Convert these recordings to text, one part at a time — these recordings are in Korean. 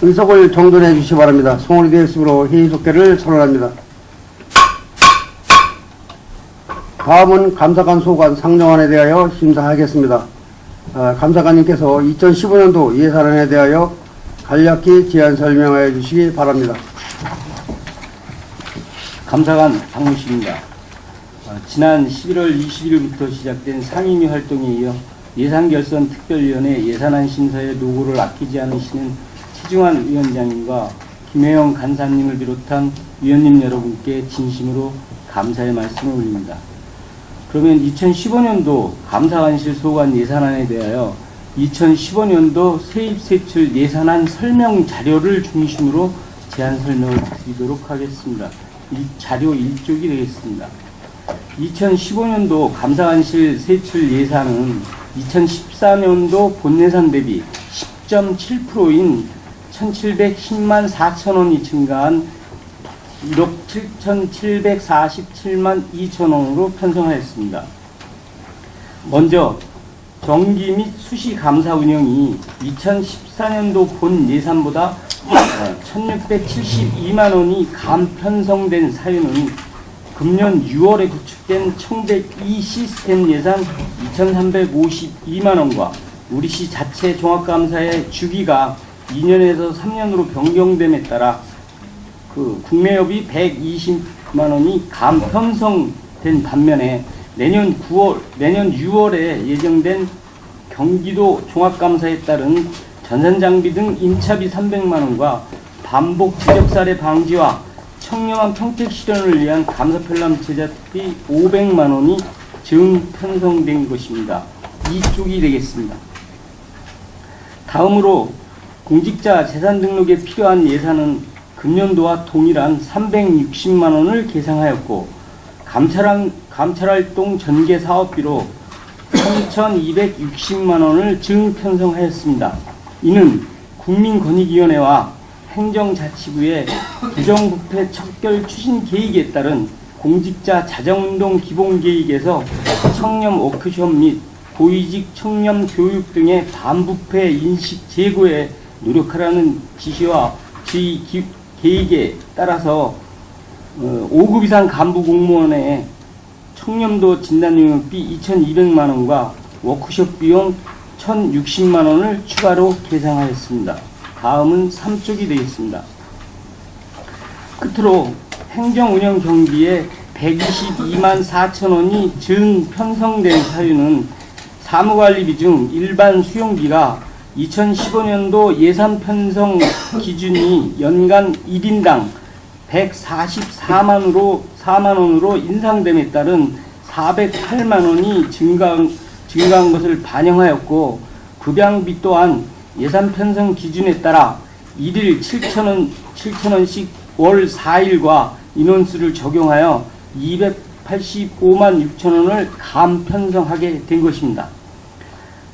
의석을 정돈해 주시기 바랍니다. 송원이 되었으므로 회의 속개를 선언합니다. 다음은 감사관 소관 상정안에 대하여 심사하겠습니다. 감사관님께서 2015년도 예산안에 대하여 간략히 제안 설명하여 주시기 바랍니다. 감사관 박무식입니다. 지난 11월 20일부터 시작된 상임위 활동에 이어 예산결선특별위원회 예산안 심사에 노고를 아끼지 않으시는 최중환 위원장님과 김혜영 간사님을 비롯한 위원님 여러분께 진심으로 감사의 말씀을 올립니다. 그러면 2015년도 감사관실 소관 예산안에 대하여 2015년도 세입세출 예산안 설명 자료를 중심으로 제안 설명을 드리도록 하겠습니다. 이 자료 1쪽이 되겠습니다. 2015년도 감사관실 세출 예산은 2014년도 본예산 대비 10.7%인 1,710만 4천원이 증가한 1억 7,747만 2천원으로 편성하였습니다. 먼저 정기 및 수시 감사 운영이 2014년도 본 예산보다 1,672만원이 감편성된 사유는 금년 6월에 구축된 청백2 시스템 예산 2,352만원과 우리시 자체 종합감사의 주기가 2년에서 3년으로 변경됨에 따라 국내협이 120만원이 감편성된 반면에 내년 6월에 예정된 경기도 종합감사에 따른 전산장비 등 임차비 300만원과 반복 지적사례 방지와 청렴한 평택 실현을 위한 감사편람 제작비 500만원이 증편성된 것입니다. 이쪽이 되겠습니다. 다음으로 공직자 재산 등록에 필요한 예산은 금년도와 동일한 360만원을 계상하였고 감찰활동 전개 사업비로 3,260만원을 증편성하였습니다. 이는 국민권익위원회와 행정자치부의 부정부패 척결 추진 계획에 따른 공직자 자정운동 기본계획에서 청렴 워크숍 및 고위직 청렴 교육 등의 반부패 인식 제고에 노력하라는 지시와 주의 계획에 따라서 5급 이상 간부 공무원의 청렴도 진단용역비 2,200만원과 워크숍 비용 1,060만원을 추가로 계상하였습니다. 다음은 3쪽이 되겠습니다. 끝으로 행정운영 경비에 122만 4천원이 증편성된 사유는 사무관리비 중 일반 수용비가 2015년도 예산 편성 기준이 연간 1인당 144만원으로 인상됨에 따른 408만원이 증가한 것을 반영하였고 급양비 또한 예산 편성 기준에 따라 1일 7천원씩 월 4일과 인원수를 적용하여 285만 6천원을 감편성하게 된 것입니다.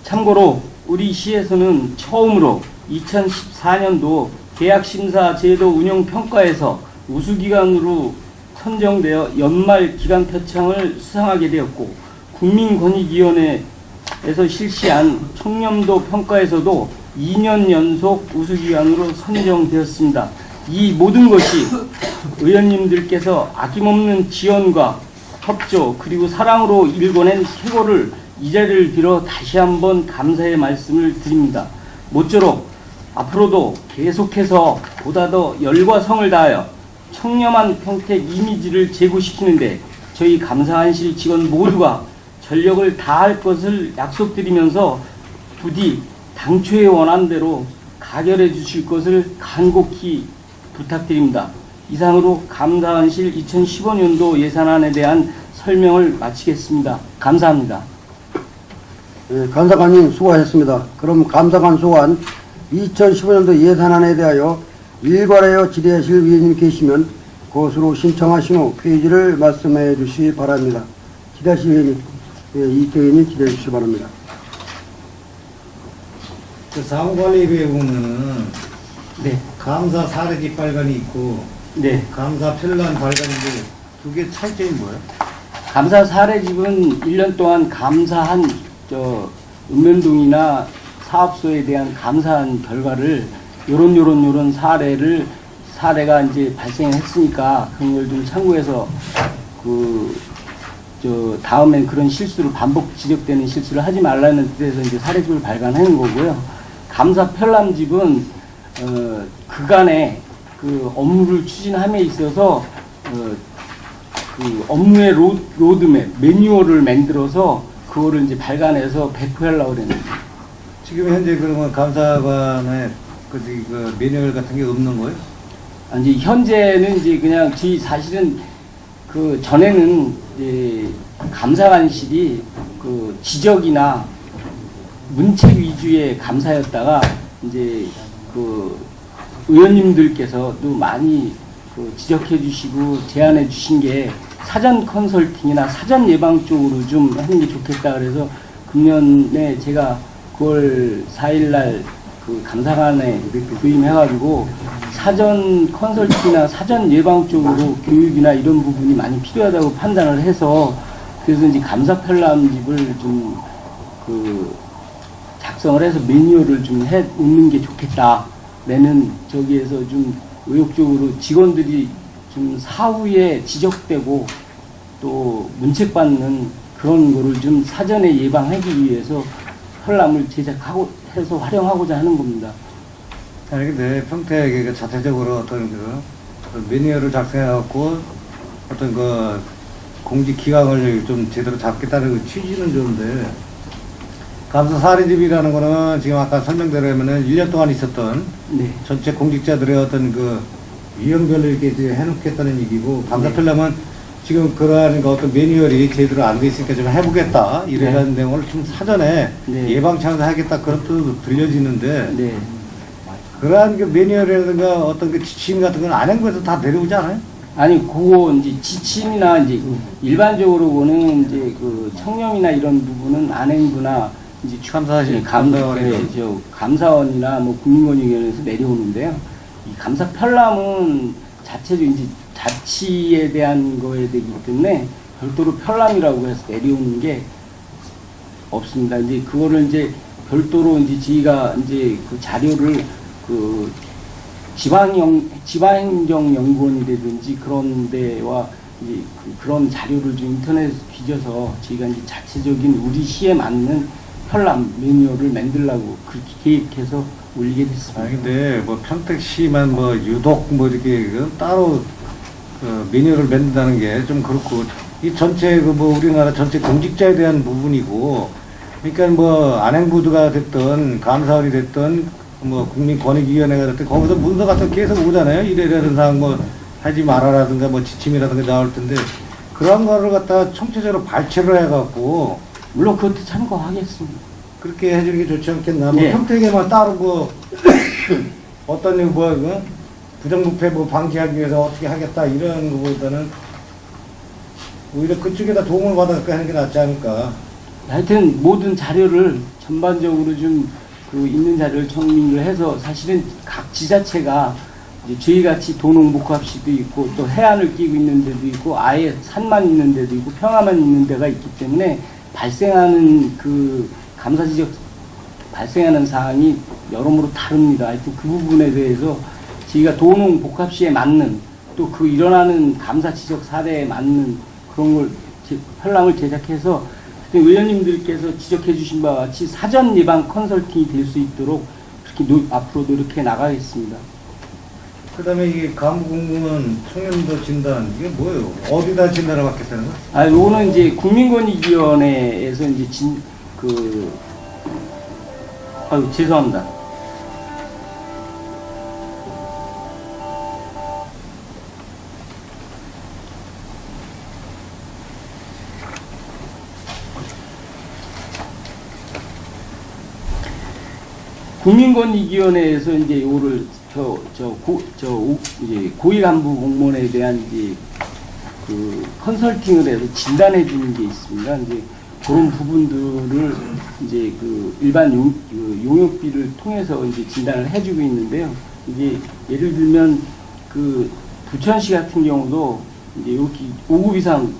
참고로 우리 시에서는 처음으로 2014년도 계약심사 제도 운영평가에서 우수기관으로 선정되어 연말 기간 표창을 수상하게 되었고 국민권익위원회에서 실시한 청렴도 평가에서도 2년 연속 우수기관으로 선정되었습니다. 이 모든 것이 의원님들께서 아낌없는 지원과 협조 그리고 사랑으로 일궈낸 쾌거를 이 자리를 빌어 다시 한번 감사의 말씀을 드립니다. 모쪼록 앞으로도 계속해서 보다 더 열과 성을 다하여 청렴한 평택 이미지를 제고시키는데 저희 감사관실 직원 모두가 전력을 다할 것을 약속드리면서 부디 당초에 원한 대로 가결해 주실 것을 간곡히 부탁드립니다. 이상으로 감사관실 2015년도 예산안에 대한 설명을 마치겠습니다. 감사합니다. 네, 감사관님 수고하셨습니다. 그럼 감사관 소관 2015년도 예산안에 대하여 일괄하여 질의하실 위원님 계시면 그것으로 신청하신 후 페이지를 말씀해 주시기 바랍니다. 질의하실 위원님, 이태희님 질의해 주시기 바랍니다. 그 사무관리부에 보면은 네. 감사 사례지 발간이 있고 네. 감사 편란 발간인데 두 개 차이점이 뭐예요? 감사 사례집은 1년 동안 감사한 읍면동이나 사업소에 대한 감사한 결과를 요런 사례가 이제 발생했으니까 그런 걸 좀 참고해서 다음엔 그런 실수를 반복 지적되는 실수를 하지 말라는 뜻에서 이제 사례집을 발간하는 거고요. 감사 편람집은 그간의 그 업무를 추진함에 있어서 그 업무의 로드맵, 매뉴얼을 만들어서 그거를 이제 발간해서 배포하려고 그랬는데. 지금 현재 그러면 감사관에 그 매뉴얼 같은 게 없는 거예요? 이제 현재는 이제 그냥 저희 사실은 그 전에는 이제 감사관실이 그 지적이나 문책 위주의 감사였다가 이제 그 의원님들께서도 많이 그 지적해 주시고 제안해 주신 게 사전 컨설팅이나 사전 예방 쪽으로 좀 하는 게 좋겠다 그래서 금년에 제가 9월 4일날 그 감사관에 부임해가지고 사전 컨설팅이나 사전 예방 쪽으로 교육이나 이런 부분이 많이 필요하다고 판단을 해서 그래서 이제 감사 편람집을 좀 그 작성을 해서 매뉴얼을 좀 해 놓는 게 좋겠다라는 저기에서 좀 의욕적으로 직원들이 좀 사후에 지적되고 또 문책받는 그런 거를 좀 사전에 예방하기 위해서 편람을 제작하고 해서 활용하고자 하는 겁니다. 아니 근데 평택에 자체적으로 어떤 그 매뉴얼을 작성해갖고 어떤 그 공직 기강을 좀 제대로 잡겠다는 그 취지는 좋은데 감사 사례집이라는 거는 지금 아까 설명대로 하면은 1년 동안 있었던 네. 전체 공직자들의 어떤 그 유형별로 이렇게 이제 해놓겠다는 얘기고 감사 네. 편람은 지금 그러한 그 어떤 매뉴얼이 제대로 안 돼 있으니까 좀 해보겠다 이런 내용을 좀 사전에 네. 예방차원에서 하겠다 그런 뜻으로 들려지는데 네. 그러한 그 매뉴얼이라든가 어떤 그 지침 같은 건 안행부에서 다 내려오지 않아요? 아니, 그거 이제 지침이나 이제 일반적으로 보는 이제 그 청렴이나 이런 부분은 안행부나 이제 감사실, 감사원이나 뭐 국민권익위원회에서 내려오는데요. 이 감사 편람은 자체적으로 이제 자치에 대한 거에 되기 때문에 별도로 편람이라고 해서 내려오는 게 없습니다. 이제 그거를 이제 별도로 이제 저희가 이제 그 자료를 그 지방행정연구원이라든지 그런 데와 이제 그런 자료를 좀 인터넷에서 뒤져서 저희가 이제 자체적인 우리 시에 맞는 편람 매뉴얼을 만들려고 그렇게 계획해서 올리게 됐습니다. 아니 근데 뭐 평택시만 뭐 유독 뭐 이렇게 따로 매뉴얼을 만든다는 게 좀 그렇고 이 전체 그 뭐 우리나라 전체 공직자에 대한 부분이고 그러니까 뭐 안행부가 됐든 감사원이 됐든 뭐 국민권익위원회가 됐든 거기서 문서 같은 거 계속 오잖아요. 이래라는 사항 뭐 하지 말아라든가 뭐 지침이라든가 나올 텐데 그런 거를 갖다 총체적으로 발췌를 해갖고 물론 그것도 참고하겠습니다. 그렇게 해주는 게 좋지 않겠나? 예. 뭐 평택에만 따로 뭐 어떤 뭐 부정부패 뭐 방지하기 위해서 어떻게 하겠다 이런 거보다는 오히려 그쪽에다 도움을 받아서 하는 게 낫지 않을까? 하여튼 모든 자료를 전반적으로 좀 그 있는 자료를 정리를 해서 사실은 각 지자체가 이제 저희같이 도농복합시도 있고 또 해안을 끼고 있는 데도 있고 아예 산만 있는 데도 있고 평화만 있는 데가 있기 때문에 발생하는 그 감사 지적 발생하는 사항이 여러모로 다릅니다. 하여튼 그 부분에 대해서 저희가 도농복합시에 맞는 또 그 일어나는 감사 지적 사례에 맞는 그런 걸 편람을 제작해서 의원님들께서 지적해 주신 바와 같이 사전 예방 컨설팅이 될 수 있도록 그렇게 앞으로 노력해 나가겠습니다. 그 다음에 이게 간부공무원 청년도 진단 이게 뭐예요? 어디다 진단을 받겠다는 거야? 요거는 이제 국민권익위원회에서 이제 죄송합니다. 국민권익위원회에서 이제 요거를 이제 고위 간부 공무원에 대한 이제 그 컨설팅을 해서 진단해 주는 게 있습니다. 이제 그런 부분들을 이제 그 일반 용역비를 통해서 이제 진단을 해주고 있는데요. 이게 예를 들면 그 부천시 같은 경우도 이제 여기 5급 이상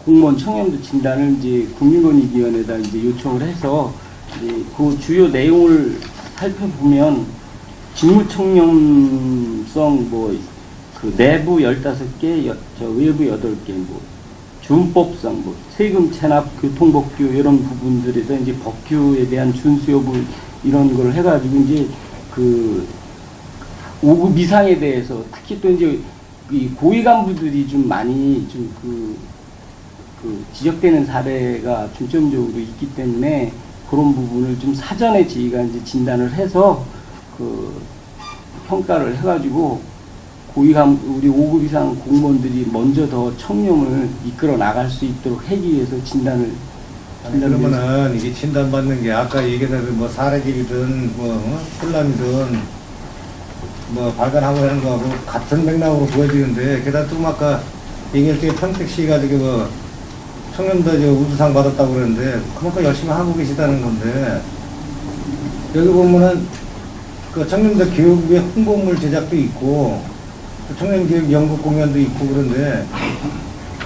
공무원 청년도 진단을 이제 국민권익위원회에다 이제 요청을 해서 이제 그 주요 내용을 살펴보면 직무청렴성 그 내부 15개, 저 외부 8개, 준법상 세금 체납, 교통법규 이런 부분들에서 이제 법규에 대한 준수 여부 이런 걸 해가지고 이제 그 5급 이상에 대해서 특히 또 이제 이 고위 간부들이 좀 많이 좀 그 지적되는 사례가 중점적으로 있기 때문에 그런 부분을 좀 사전에 저희가 이제 진단을 해서 그 평가를 해가지고 고위 간부 우리 5급 이상 공무원들이 먼저 더 청렴을 이끌어 나갈 수 있도록 하기 위해서 진단을 그러면은 이게 진단받는 게 아까 얘기했던 뭐 사례길이든 혼란이든 발간하고 하는 거하고 같은 맥락으로 보여지는데 게다가 또 아까 얘기할 때 평택시가 저기 청년도 우수상 받았다고 그러는데 그만큼 열심히 하고 계시다는 건데 여기 보면은 그 청년도 교육의 홍보물 제작도 있고 청년교육 연극 공연도 있고 그런데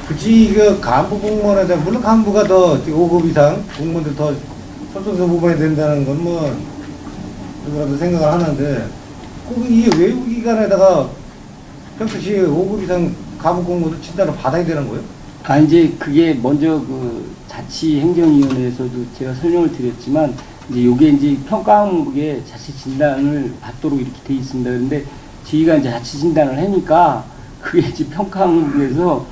굳이 그 간부 공무원에 대한 물론 간부가 더 5급 이상 공무원들 더 솔선수범해야 된다는 건 누구라도 생각을 하는데 꼭 이 외부기관에다가 평소시 5급 이상 간부 공무원을 진단을 받아야 되는 거예요? 이제 그게 먼저 그 자치행정위원회에서도 제가 설명을 드렸지만 이제 요게 이제 평가 항목에 자치 진단을 받도록 이렇게 돼 있습니다. 그런데 저희가 이제 자치 진단을 하니까 그게 이제 평가 항목에서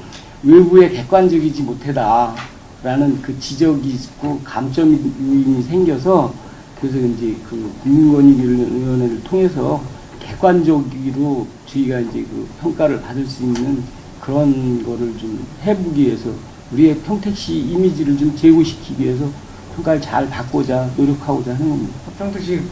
외부에 객관적이지 못하다라는 그 지적이 있고 감점 요인이 생겨서 그래서 이제 그 국민권익위원회를 통해서 객관적으로 저희가 이제 그 평가를 받을 수 있는 그런 거를 좀 해보기 위해서 우리의 평택시 이미지를 좀 제고시키기 위해서 평가를 잘 받고자 노력하고자 하는 겁니다. 평택시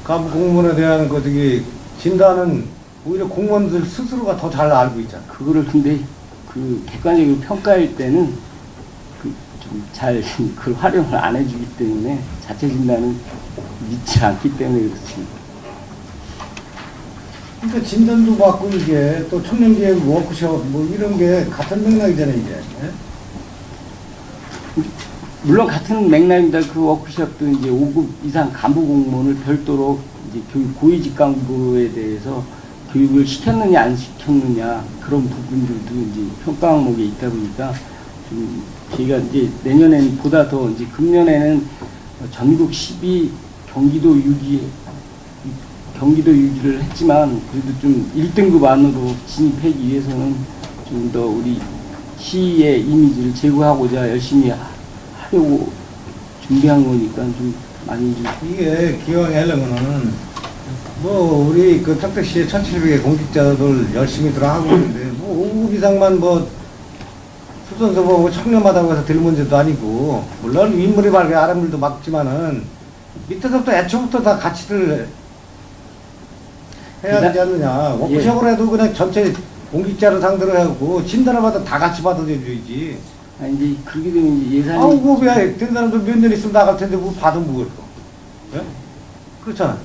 간부 공무원에 대한 그 저기 진단은 오히려 공무원들 스스로가 더 잘 알고 있잖아. 그거를 근데 그 객관적으로 평가할 때는 그 좀 잘 그 활용을 안 해주기 때문에 자체 진단은 믿지 않기 때문에 그렇습니다. 그러니까 진단도 받고 이게 또 청년기획 워크숍 이런 게 같은 맥락이잖아요 이게. 예? 물론 같은 맥락입니다. 그 워크숍도 이제 5급 이상 간부 공무원을 별도로 이제 교육 고위직 간부에 대해서 교육을 시켰느냐 안 시켰느냐 그런 부분들도 이제 평가 항목에 있다 보니까 좀 저희가 이제 내년에는 보다 더 이제 금년에는 전국 10위 경기도 6위를 했지만 그래도 좀 1등급 안으로 진입하기 위해서는 좀 더 우리 시의 이미지를 제고하고자 열심히 하려고 준비한 거니까 좀 많이 좀 이게 기왕에 하려면은 우리 그 평택시에 1,700의 공직자들 열심히 들어가고 있는데 5급 이상만 수선수범하고 청렴하다고 해서 될 문제도 아니고 물론 윗물이 맑게 아랫물도 막지만은 밑에서부터 애초부터 다 같이들 해야 되지 않느냐. 워크숍을 해도 그냥 전체 공직자를 상대로 하고 진단을 받아 다 같이 받아줘야지. 이제 그렇게 되면 이제 예산이 된 사람도 몇 년 있으면 나갈 텐데 받으면 뭐겠어. 예? 그렇잖아.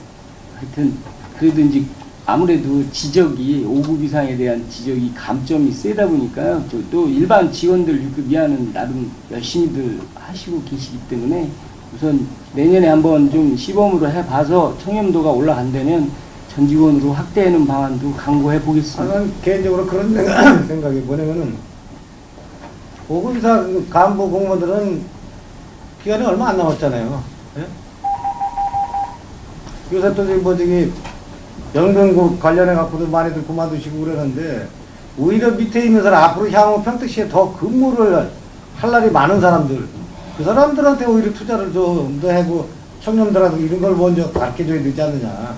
하여튼 그래도 이제 아무래도 지적이 5급 이상에 대한 지적이 감점이 세다 보니까요. 또 일반 직원들 6급 이하는 나름 열심히들 하시고 계시기 때문에 우선 내년에 한번 좀 시범으로 해봐서 청렴도가 올라간다면 전 직원으로 확대하는 방안도 강구해 보겠습니다. 저는 개인적으로 그런 생각이 뭐냐면은 5급 이상 간부 공무원들은 기간이 얼마 안 남았잖아요. 예? 요새 또 연금국 관련해 갖고도 많이들 그만두시고 그러는데 오히려 밑에 있는 사람 앞으로 향후 평택시에 더 근무를 할 날이 많은 사람들 그 사람들한테 오히려 투자를 좀 더 하고 청년들한테 이런 걸 먼저 가르쳐줘야 되지 않느냐.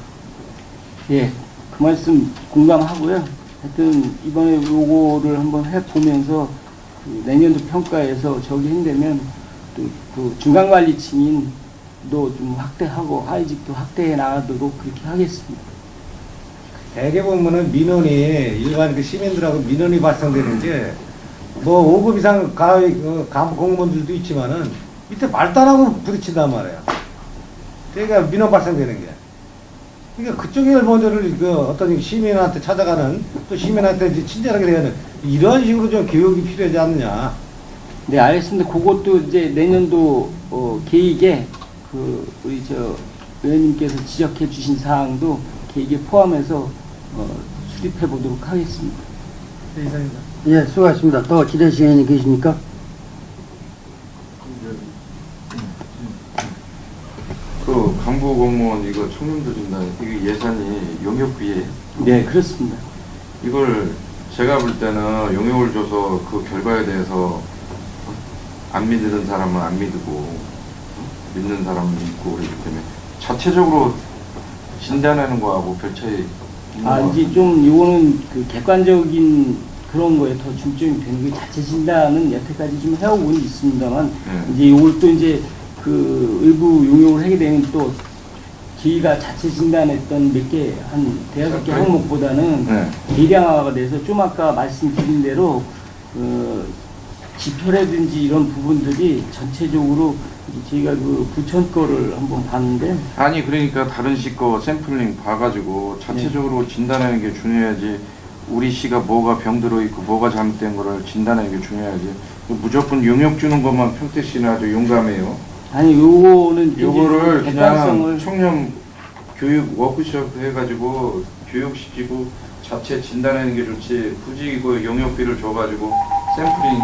예, 그 말씀 공감하고요. 하여튼 이번에 요거를 한번 해보면서 내년도 평가에서 저기 한다면 또 그 중간관리층인 좀 확대하고 하위직도 확대해 나가도록 그렇게 하겠습니다. 대개 보면은 민원이 일반 그 시민들하고 민원이 발생되는 게 5급 이상 간부 공무원들도 있지만은 밑에 말단하고 부딪힌단 말이야. 그러니까 민원 발생되는 게. 그러니까 그쪽에 먼저를 어떤 시민한테 찾아가는 또 시민한테 친절하게 대하는 이런 식으로 좀 교육이 필요하지 않느냐. 네, 알겠습니다. 그것도 이제 내년도 계획에 우리 의원님께서 지적해 주신 사항도 계획에 포함해서 수립해 보도록 하겠습니다. 네, 이상입니다. 예, 수고하셨습니다. 또 지대실 의원님 계십니까? 그 간부 공무원 이거 청년들 준다. 이게 예산이 용역비에 네, 그렇습니다. 이걸 제가 볼 때는 용역을 줘서 그 결과에 대해서 안 믿는 사람은 안 믿고 믿는 사람은 믿고 그렇기 때문에 자체적으로 진단하는 거하고 별 차이 있는 것 같아요. 이제 좀 요거는 그 객관적인 그런 거에 더 중점이 되는 게 자체 진단은 여태까지 좀 해오고는 있습니다만 네. 이제 요걸 또 이제 그 일부 용역을 하게 되면 또 저희가 자체 진단했던 몇 개, 한 대여섯 개 항목보다는 네. 대량화가 돼서 좀 아까 말씀드린 대로 지표라든지 이런 부분들이 전체적으로 이제 저희가 그 부천 거를 한번 봤는데 아니 그러니까 다른 시 거 샘플링 봐가지고 자체적으로 진단하는 게 중요하지. 우리 시가 뭐가 병들어 있고 뭐가 잘못된 거를 진단하는 게 중요하지. 무조건 용역 주는 것만 평택 씨는 아주 용감해요. 아니 요거는 이제 요거를 객관성을 그냥 청년 교육 워크숍 해가지고 교육시키고 자체 진단하는 게 좋지. 굳이 이거 용역비를 줘가지고 샘플링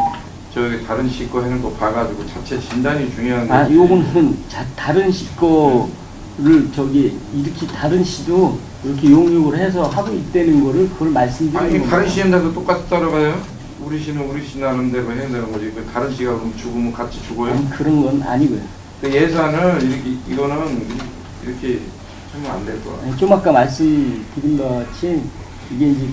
저기 다른 시 거 하는 거 봐가지고 자체 진단이 중요한 거지. 요거는 다른 시 거를 저기 이렇게 다른 시도 이렇게 용역을 해서 하고 있다는 거를 그걸 말씀드리는 아니 겁니다. 다른 시엔다도 똑같이 따라가요? 우리 시는 우리 시 나름대로 해야 되는 거지. 그 다른 시가 그럼 죽으면 같이 죽어요? 아니, 그런 건 아니고요. 그 예산을 이렇게 이거는 이렇게 하면 안 될 거야. 아니, 좀 아까 말씀드린 것 같이 이게 이제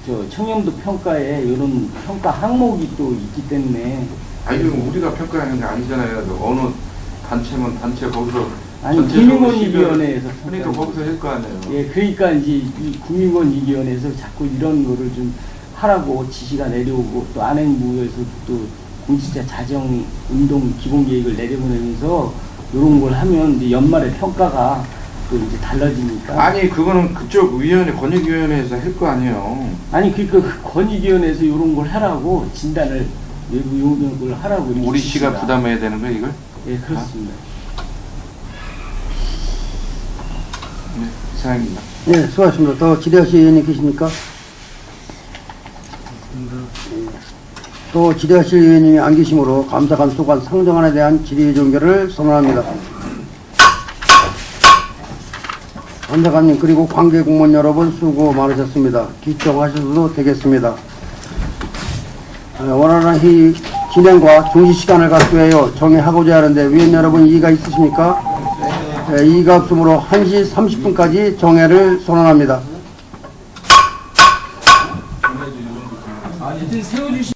저 청렴도 평가에 이런 평가 항목이 또 있기 때문에 아니 그럼 우리가 평가하는 게 아니잖아요. 어느 단체면 단체 거기서 아니 전체적으로 국민권익위원회에서 그러니까 거기서 할 거 아니에요. 예, 그러니까 이제 이 국민권익위원회에서 자꾸 이런 거를 좀 하라고 지시가 내려오고 또 안행부에서 또 공직자 자정 운동 기본 계획을 내려보내면서 이런 걸 하면 이제 연말에 평가가 또 이제 달라지니까. 아니 그거는 그쪽 위원회 권익위원회에서 할 거 아니에요. 아니 그러니까 그 권익위원회에서 이런 걸 하라고 진단을 외부 용역을 하라고 이렇게 우리 시가 지시가. 부담해야 되는 거야 이걸? 예, 그렇습니다. 네, 이상입니다. 예, 수고하셨습니다. 또 지대실 의원님 계십니까? 또 지대실 의원님이 안 계시므로 감사관 소관 상정안에 대한 질의 종결을 선언합니다. 감사관님 그리고 관계 공무원 여러분 수고 많으셨습니다. 귀청하셔도 되겠습니다. 원활한 회의 진행과 중시 시간을 갖기 위하여 정해하고자 하는데 위원 여러분 이의가 있으십니까? 네, 이의가 없으므로 1시 30분까지 정회를 선언합니다. 세워주시